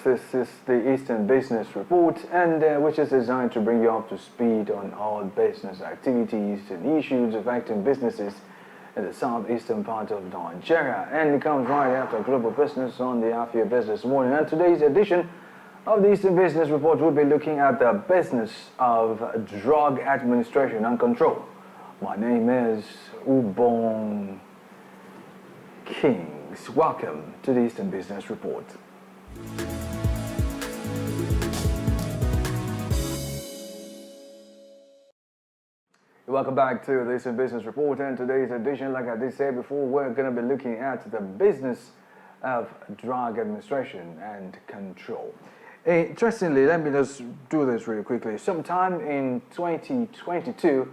This is the Eastern Business Report, and which is designed to bring you up to speed on all business activities and issues affecting businesses in the southeastern part of Nigeria. And it comes right after Global Business on the Afia Business Morning. And today's edition of the Eastern Business Report will be looking at the business of drug administration and control. My name is Ubong Kings. Welcome to the Eastern Business Report. Welcome back to the Eastern Business Report, and today's edition, like I did say before, we're going to be looking at the business of drug administration and control. Interestingly, let me just do this really quickly. Sometime in 2022,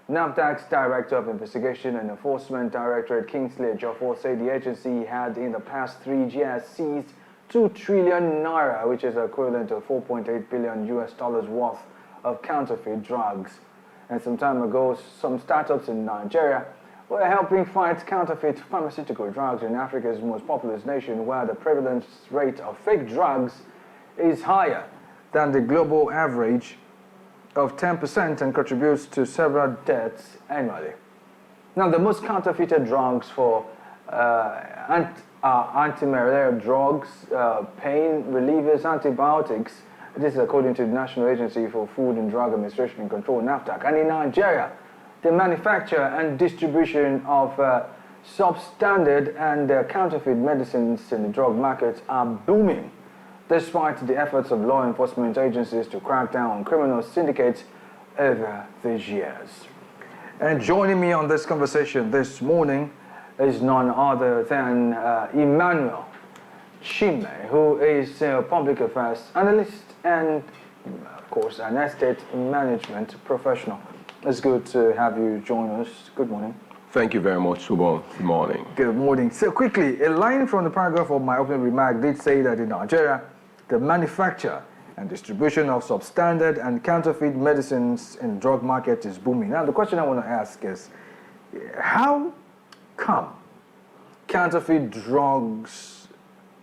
NAFDAC's Director of Investigation and Enforcement, Directorate Kingsley Ejiofor, said the agency had in the past 3 years seized 2 trillion naira, which is equivalent to $4.8 billion worth of counterfeit drugs. And some time ago, some startups in Nigeria were helping fight counterfeit pharmaceutical drugs in Africa's most populous nation, where the prevalence rate of fake drugs is higher than the global average of 10% and contributes to several deaths annually. Now, the most counterfeited drugs for anti-malaria drugs, pain relievers, antibiotics. This is according to the National Agency for Food and Drug Administration and Control, NAFDAC. And in Nigeria, the manufacture and distribution of substandard and counterfeit medicines in the drug market are booming, despite the efforts of law enforcement agencies to crack down on criminal syndicates over these years. And joining me on this conversation this morning is none other than Emmanuel Chime, who is a public affairs analyst and, of course, an estate management professional. It's good to have you join us. Good morning. Thank you very much, Subon. Good morning. Good morning. So quickly, a line from the paragraph of my opening remark did say that in Nigeria, the manufacture and distribution of substandard and counterfeit medicines in the drug market is booming. Now, the question I want to ask is, how come counterfeit drugs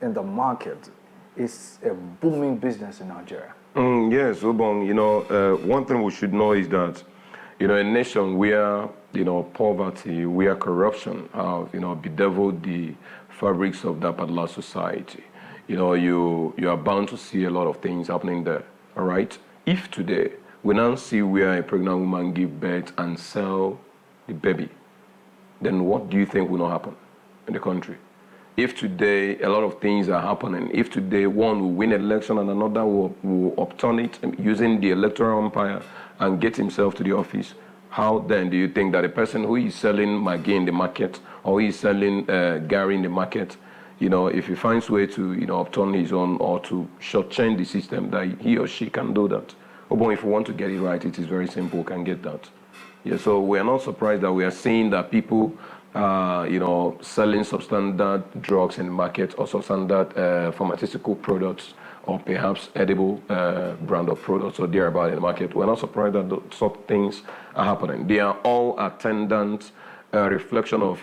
in the market is a booming business in Nigeria? Yes, Ubong, one thing we should know is that, a nation where, poverty, where corruption have, bedeviled the fabrics of that particular society, you are bound to see a lot of things happening there, all right? If today we now see where a pregnant woman give birth and sell the baby, then what do you think will not happen in the country? If today a lot of things are happening, if today one will win an election and another will upturn it using the electoral umpire and get himself to the office, how then do you think that a person who is selling Maggi in the market or who is selling Gary in the market, if he finds a way to upturn his own or to shortchange the system, that he or she can do that? But if we want to get it right, it is very simple, can get that. Yeah, so we are not surprised that we are seeing that people selling substandard drugs in the market or substandard pharmaceutical products or perhaps edible brand of products or thereabout in the market. We're not surprised that those sort of things are happening. They are all attendant reflection of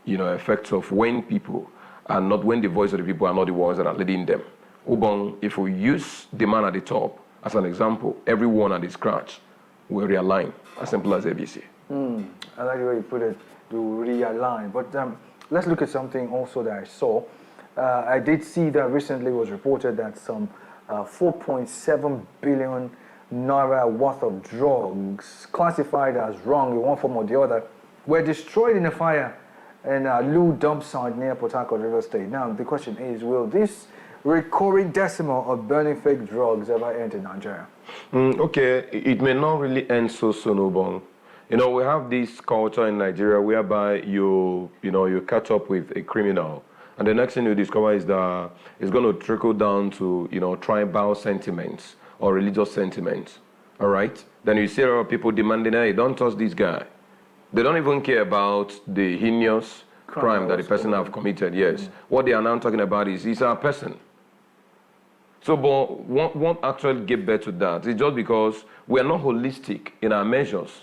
effects of when people are not, when the voice of the people are not the ones that are leading them. Ubong, if we use the man at the top as an example, everyone at the scratch will realign, as simple as ABC. I like the way you put it, to realign. But let's look at something also that I saw. I did see that recently was reported that some 4.7 billion naira worth of drugs classified as wrong in one form or the other were destroyed in a fire in a Lu dump site near Port Harcourt, River State. Now, the question is, will this recurring decimal of burning fake drugs ever end in Nigeria? Okay, it may not really end so soon, Ubong. We have this culture in Nigeria whereby you catch up with a criminal, and the next thing you discover is that it's going to trickle down to, tribal sentiments or religious sentiments, all right? Then you see a lot of people demanding, hey, don't touch this guy. They don't even care about the heinous crime that the person have committed, yes. What they are now talking about is, he's our person. So, but what actually gave birth to that is just because we are not holistic in our measures.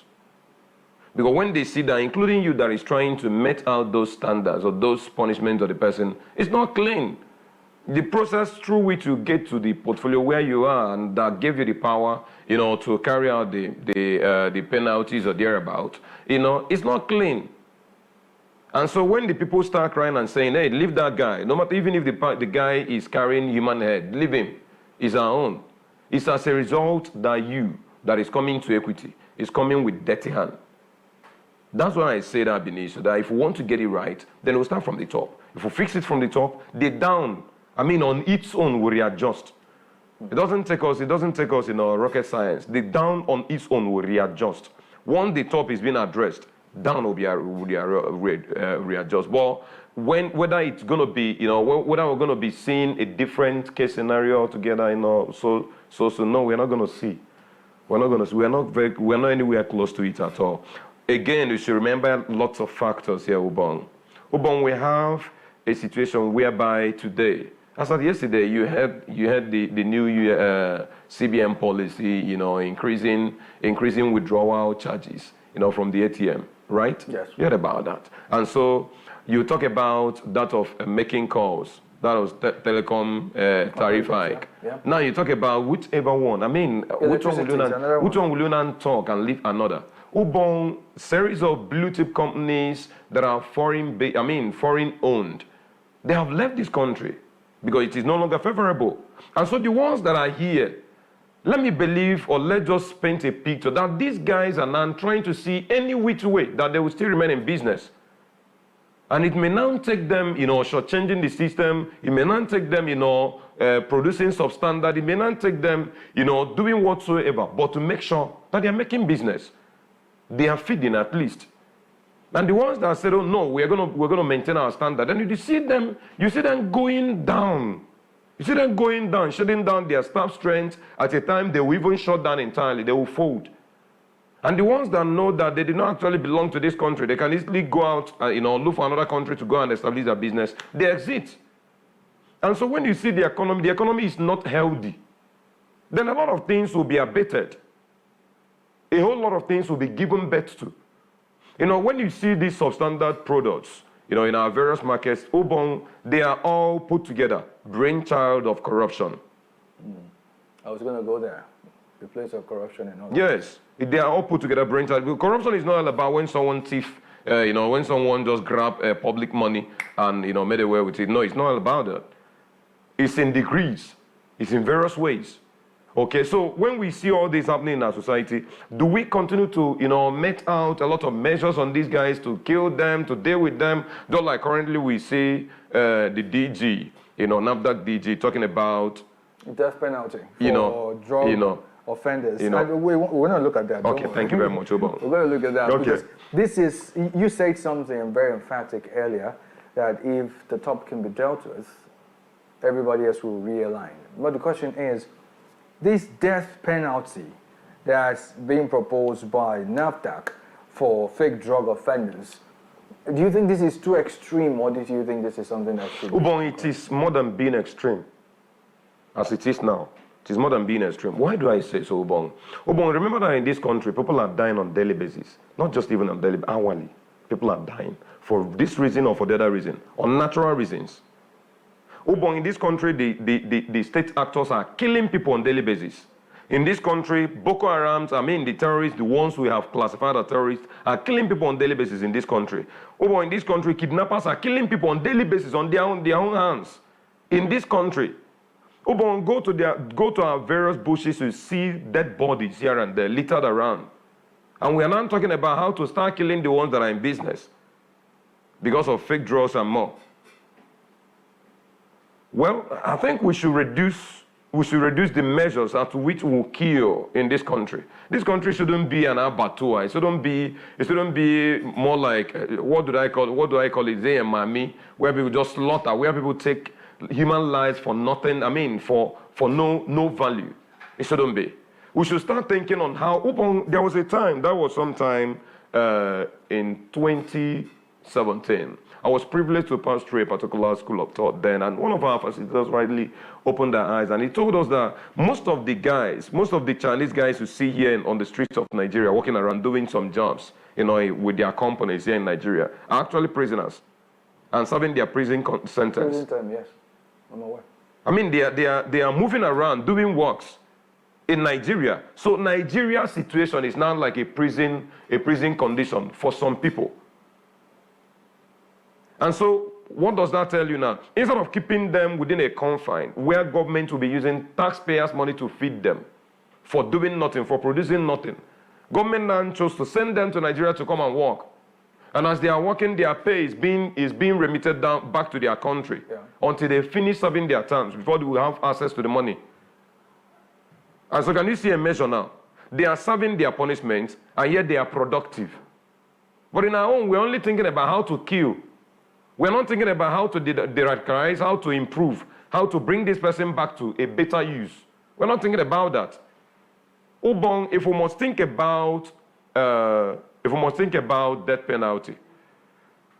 Because when they see that, including you that is trying to met out those standards or those punishments of the person, it's not clean. The process through which you get to the portfolio where you are and that gave you the power, to carry out the penalties or thereabout, it's not clean. And so when the people start crying and saying, hey, leave that guy, no matter even if the guy is carrying human head, leave him, it's our own. It's as a result that is coming to equity, is coming with dirty hand. That's why I say that, Benicio, that if we want to get it right, then we'll start from the top. If we fix it from the top, the down, on its own, will readjust. It doesn't take us, rocket science. The down on its own will readjust. Once the top is being addressed, down will readjust. But whether it's going to be, whether we're going to be seeing a different case scenario altogether, so no, we're not going to see. We're not going to see. We're not anywhere close to it at all. Again, we should remember lots of factors here, Ubong. We have a situation whereby today, as of yesterday, you had the new CBN policy, increasing withdrawal charges, from the ATM, right? Yes. You heard about that. And so you talk about that of making calls. That was telecom tariff hike. Yeah. Now you talk about whichever one. Which one will you not talk and leave another? Ubong, series of blue chip companies that are foreign owned, they have left this country because it is no longer favorable. And so the ones that are here, let me believe, or let's just paint a picture that these guys are now trying to see any which way that they will still remain in business. And it may now take them, shortchanging the system. It may not take them, producing substandard. It may not take them, doing whatsoever, but to make sure that they are making business. They are feeding at least. And the ones that said, oh no, we're gonna maintain our standard. And you see them going down. You see them going down, shutting down their staff strength. At a time they will even shut down entirely, they will fold. And the ones that know that they do not actually belong to this country, they can easily go out look for another country to go and establish their business. They exit. And so when you see the economy is not healthy, then a lot of things will be abated. A whole lot of things will be given birth to. When you see these substandard products, in our various markets, Ubong, they are all put together, brainchild of corruption. I was going to go there, the place of corruption and all that. Yes, they are all put together, brainchild. Corruption is not all about when someone thief, when someone just grab public money and, made away with it. No, it's not all about that. It's in degrees. It's in various ways. Okay, so when we see all this happening in our society, do we continue to, met out a lot of measures on these guys to kill them, to deal with them? Just like currently we see the DG, NAFDAC DG talking about death penalty for drug offenders. And we're going to look at that. Okay, thank you very much, Obon. We're going to look at that. Okay. Because this is, you said something very emphatic earlier, that if the top can be dealt with, everybody else will realign. But the question is, this death penalty that's being proposed by NAFDAC for fake drug offenders, do you think this is too extreme, or do you think this is something that should be? Ubon, it is more than being extreme, as it is now. It is more than being extreme. Why do I say so, Ubon? Ubon, remember that in this country, people are dying on daily basis. Not just even on daily, hourly. People are dying for this reason or for the other reason, on natural reasons. Ubon, in this country, the state actors are killing people on daily basis. In this country, Boko Haram, the terrorists, the ones we have classified as terrorists, are killing people on daily basis in this country. Ubon, in this country, kidnappers are killing people on daily basis on their own hands. In this country, Ubon, go to our various bushes to see dead bodies here and there littered around. And we are now talking about how to start killing the ones that are in business because of fake drugs and more. Well, I think we should reduce the measures at which we will kill in this country. This country shouldn't be an abattoir. It shouldn't be more like what do I call it? Zayamami, where people just slaughter, where people take human lives for nothing. For no value. It shouldn't be. We should start thinking on how. There was a time, that was sometime in 2017. I was privileged to pass through a particular school of thought then, and one of our facilitators rightly opened their eyes, and he told us that most of the Chinese guys you see here on the streets of Nigeria walking around doing some jobs, with their companies here in Nigeria, are actually prisoners and serving their prison sentence. Prison time, yes. I'm aware. I mean, they are moving around doing works in Nigeria. So Nigeria's situation is now like a prison condition for some people. And so what does that tell you now? Instead of keeping them within a confine where government will be using taxpayers' money to feed them for doing nothing, for producing nothing, government now chose to send them to Nigeria to come and work. And as they are working, their pay is being remitted down back to their country until they finish serving their terms before they will have access to the money. And so can you see a measure now? They are serving their punishment, and yet they are productive. But in our own, we're only thinking about how to kill. We're not thinking about how to de-radicalize, how to improve, how to bring this person back to a better use. We're not thinking about that. Ubong, if we must think about death penalty,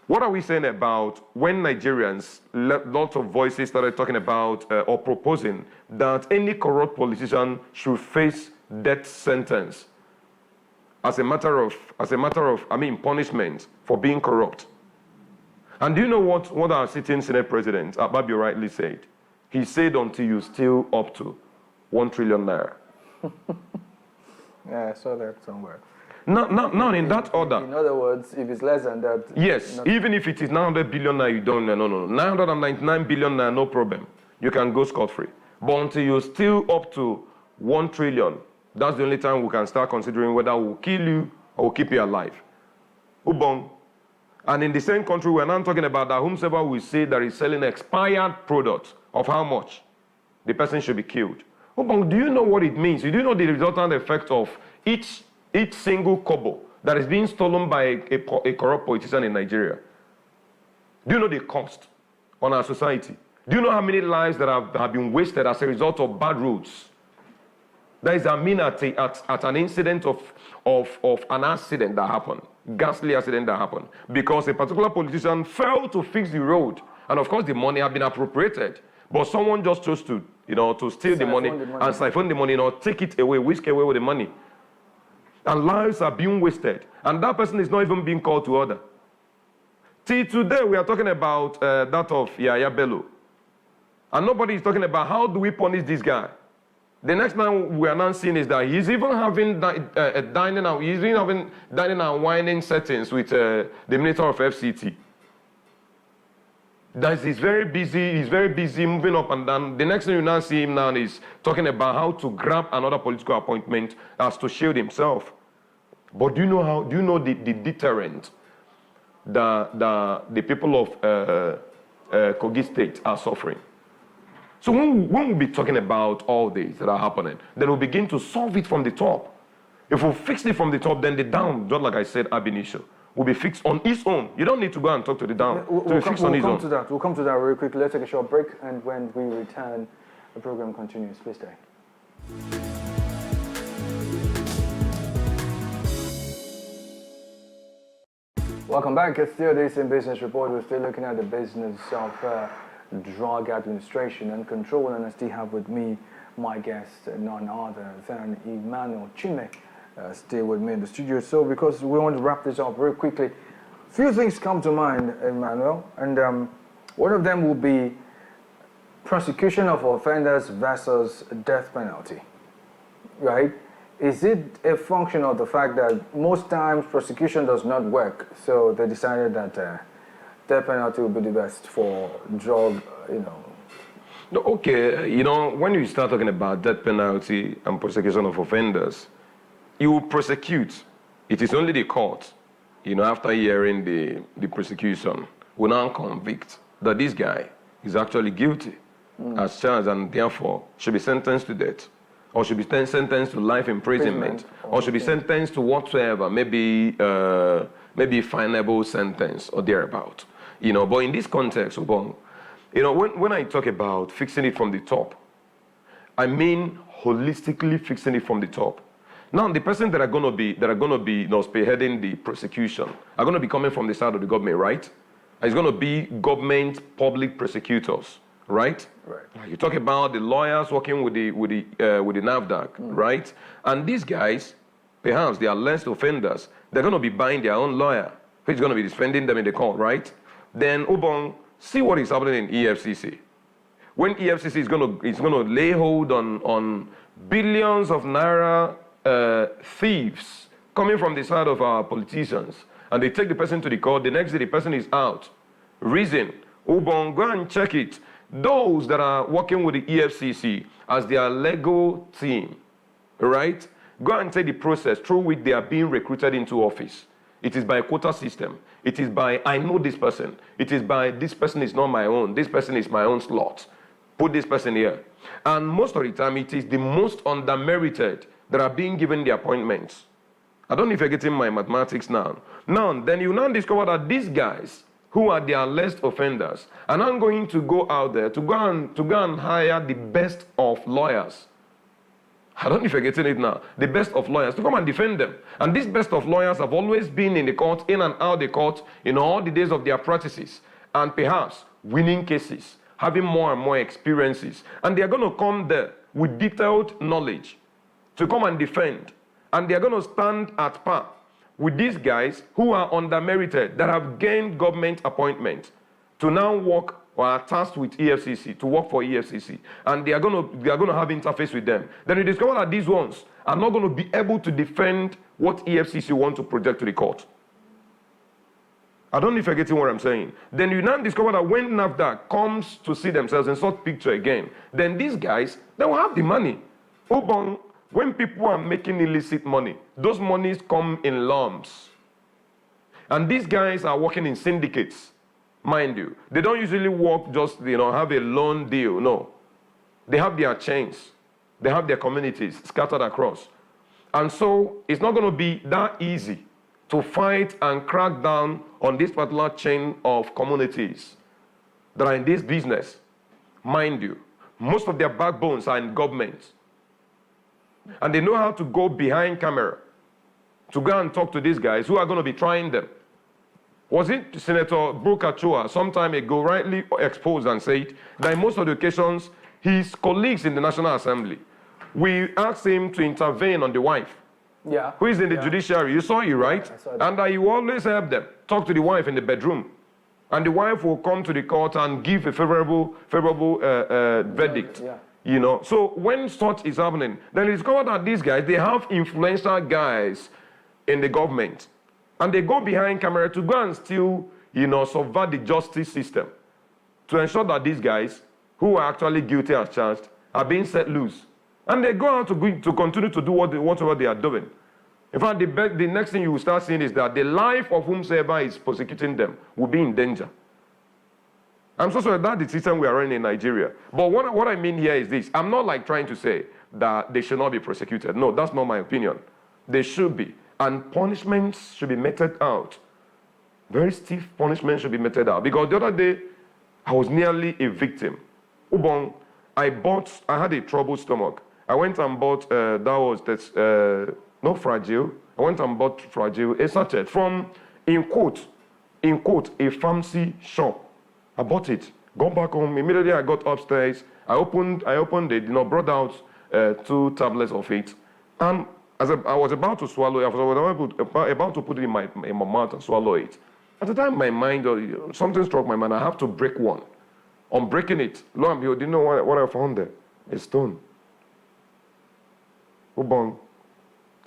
what are we saying about when Nigerians, lots of voices started talking about or proposing that any corrupt politician should face death sentence as a matter of punishment for being corrupt? And do you know what our sitting Senate President, Ababio, rightly said? He said, until you steal up to 1 trillion naira. Yeah, I saw that somewhere. Not in that order. In other words, if it's less than that... Yes, even if it is 900 billion naira, you don't, no. 999 billion naira, no problem. You can go scot-free. But until you steal up to 1 trillion, that's the only time we can start considering whether we'll kill you or we'll keep you alive. Ubong. And in the same country, we're not talking about that whomsoever we say that is selling expired products of how much the person should be killed. Ubong, do you know what it means? Do you know the resultant effect of each single kobo that is being stolen by a corrupt politician in Nigeria? Do you know the cost on our society? Do you know how many lives that have been wasted as a result of bad roads? That is, at an incident of an accident that happened, ghastly accident that happened, because a particular politician failed to fix the road, and of course the money had been appropriated, but someone just chose to steal the money and siphon the money, take it away, whisk away with the money. And lives are being wasted. And that person is not even being called to order. Till today, we are talking about that of Yaya Bello. And nobody is talking about how do we punish this guy. The next man we are now seeing is that he's even having dining and wining settings with the Minister of FCT. He's very busy moving up and down. The next thing you now see him now is talking about how to grab another political appointment as to shield himself. But do you know the deterrent that the people of Kogi State are suffering? So when we be talking about all this that are happening, then we'll begin to solve it from the top. If we fix it from the top, then the down, just like I said ab initio, will be fixed on its own. You don't need to go and talk to the down. We'll come to that. We'll come to that very quickly. Let's take a short break, and when we return, the program continues. Please stay. Welcome back. It's still this in Business Report. We're still looking at the business of drug administration and control, and I still have with me my guest, none other than Emmanuel Chime, still with me in the studio. So because we want to wrap this up very quickly, few things come to mind, Emmanuel, and one of them will be prosecution of offenders versus death penalty, right? Is it a function of the fact that most times prosecution does not work, so they decided that death penalty would be the best for drug, No, okay, when you start talking about death penalty and prosecution of offenders, you prosecute. It is only the court, after hearing the prosecution, will now convict that this guy is actually guilty as charged and therefore should be sentenced to death, or should be sentenced to life imprisonment, or should be sentenced to whatsoever, maybe finable sentence or thereabout. But in this context, when I talk about fixing it from the top, I mean holistically fixing it from the top. Now, the person that are going to be spearheading the prosecution are going to be coming from the side of the government, right? It's going to be government public prosecutors, right? Right. You talk about the lawyers working with the NAFDAC, right? And these guys, perhaps they are less offenders. They're going to be buying their own lawyer, who's going to be defending them in the court, right? Then, Ubong, see what is happening in EFCC. when EFCC is gonna lay hold on billions of naira thieves coming from the side of our politicians, and they take the person to the court, the next day the person is out. Reason, Ubon, go and check it. Those that are working with the EFCC as their legal team, right? Go and take the process through which they are being recruited into office. It is by a quota system. It is by, I know this person. It is by, this person is not my own. This person is my own slot. Put this person here. And most of the time, it is the most undermerited that are being given the appointments. I don't know if you're getting my mathematics now. Now, then you now discover that these guys, who are the alleged offenders, are now going to go out there to go and hire the best of lawyers. I don't know if you're getting it now. The best of lawyers to come and defend them. And these best of lawyers have always been in the court, in and out the court, in all the days of their practices, and perhaps winning cases, having more and more experiences. And they are going to come there with detailed knowledge to come and defend. And they are going to stand at par with these guys who are undermerited, that have gained government appointment to now work or are tasked with EFCC, to work for EFCC, and they are going to have interface with them. Then you discover that these ones are not going to be able to defend what EFCC want to project to the court. I don't know if you're getting what I'm saying. Then you now discover that when NAFDAC comes to see themselves in such picture again, then these guys, they will have the money. Obong, when people are making illicit money, those monies come in lumps. And these guys are working in syndicates. Mind you, they don't usually work just, have a loan deal. No. They have their chains. They have their communities scattered across. And so it's not going to be that easy to fight and crack down on this particular chain of communities that are in this business. Mind you, most of their backbones are in government. And they know how to go behind camera to go and talk to these guys who are going to be trying them. Was it Senator Brooke Achua some time ago rightly exposed and said that in most of the occasions, his colleagues in the National Assembly, we asked him to intervene on the wife, who is in the judiciary. You saw it, right? And that he will always help them, talk to the wife in the bedroom. And the wife will come to the court and give a favorable verdict. So when such is happening, then you discover that these guys, they have influential guys in the government. And they go behind camera to go and still, subvert the justice system to ensure that these guys, who are actually guilty as charged, are being set loose. And they go out to continue to do whatever they are doing. In fact, the next thing you will start seeing is that the life of whomsoever is prosecuting them will be in danger. I'm so sorry, that's the system we are running in Nigeria. But what I mean here is this. I'm not trying to say that they should not be prosecuted. No, that's not my opinion. They should be. And punishments should be meted out. Very stiff punishments should be meted out. Because the other day, I was nearly a victim. Ubong, I had a troubled stomach. I went and bought, not fragile. I went and bought fragile, a sachet from, in quote, a pharmacy shop. I bought it, got back home. Immediately I got upstairs. I opened it, brought out 2 tablets of it. And as I was about to swallow it, I was about to put it in my mouth and swallow it. At the time, my mind, something struck my mind. I have to break one. On breaking it, lo and behold, do you know what I found there? A stone. Ubong.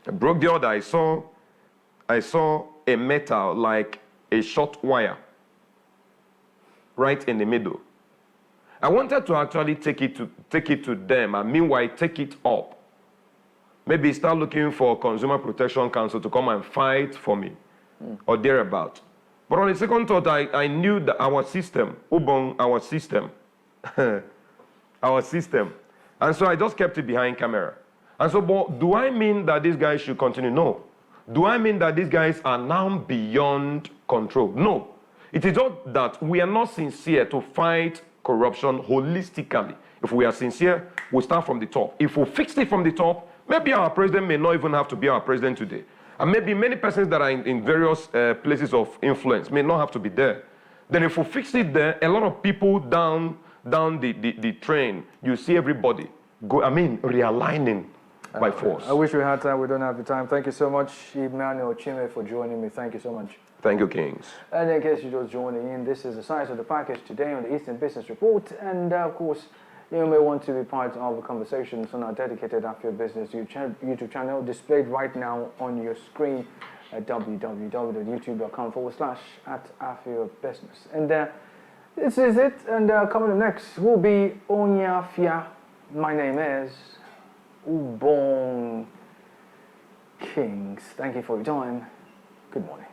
I broke the other. I saw a metal like a short wire right in the middle. I wanted to actually take it to them, and meanwhile take it up. Maybe start looking for Consumer Protection Council to come and fight for me, or thereabout. But on the second thought, I knew that our system, Ubong, our system, and so I just kept it behind camera. And so, but do I mean that these guys should continue? No. Do I mean that these guys are now beyond control? No. It is just that we are not sincere to fight corruption holistically. If we are sincere, we'll start from the top. If we fix it from the top, maybe our president may not even have to be our president today. And maybe many persons that are in various places of influence may not have to be there. Then if we fix it there, a lot of people down the train, you see everybody realigning. by force. I wish we had time. We don't have the time. Thank you so much, Emmanuel Chime, for joining me. Thank you so much. Thank you, Kings. And in case you're just joining in, this is the size of the package today on the Eastern Business Report. And of course, you may want to be part of the conversations on our dedicated Afia Business YouTube channel, displayed right now on your screen at www.youtube.com/@Afia Business. And this is it. And coming up next will be Afia. My name is Ubong Kings. Thank you for your time. Good morning.